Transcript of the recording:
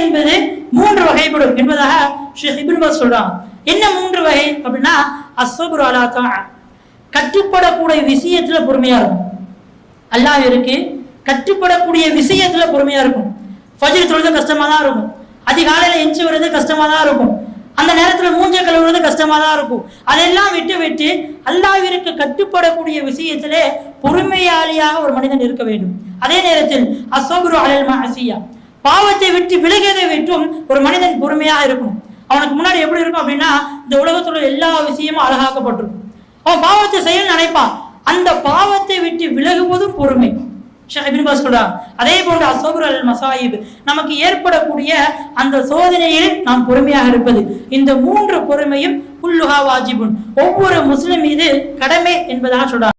என்பது 3 வகைப்படும் என்பதாக ஷேக் இப்னு பாஸ் சொல்றாங்க. என்ன 3 வகை அப்படின்னா, அஸ்ஸப்ரு அலா தஆ, கட்டுப்படக்கூடிய விஷயத்துல பொறுமையா இருக்கும். அல்லாஹ்விற்கு கட்டுப்படக்கூடிய விஷயத்துல பொறுமையா இருக்கும். ஃபஜ்ர் தொழுது கஷ்டமா தான் இருக்கும், அதிகாலையில எஞ்சி வருது கஷ்டமா தான் இருக்கும், அந்த நேரத்துல மூஞ்ச கழுவுறது கஷ்டமா தான் இருக்கும். அதெல்லாம் விட்டு அல்லாஹ்விற்கு கட்டுப்படக்கூடிய விஷயத்திலே பொறுமையாளியாக ஒரு மனிதன் இருக்க வேண்டும். அதே நேரத்தில் அஸ்ஸப்ரு அலல் மஅசியா, பாவத்தை விட்டு விலகியதை விட்டும் ஒரு மனிதன் பொறுமையாக இருக்கணும். அவனுக்கு முன்னாடி எப்படி இருக்கும் அப்படின்னா, இந்த உலகத்துல எல்லா விஷயமும் அழகாக்கப்பட்டிருக்கும். அவன் பாவத்தை செய்ய நினைப்பான், அந்த பாவத்தை விட்டு விலகுவதும் பொறுமை. ஷேக் இப்னு பாஸ் சொல்றாங்க. அதே போன்று அஸ்ஸப்ரு அலல் மசாயிப், நமக்கு ஏற்படக்கூடிய அந்த சோதனையில் நாம் பொறுமையாக இருப்பது. இந்த 3 பொறுமையும் குல்லுஹா வாஜிபுன், ஒவ்வொரு முஸ்லிம் மீது கடமை என்பதாக சொல்றாங்க.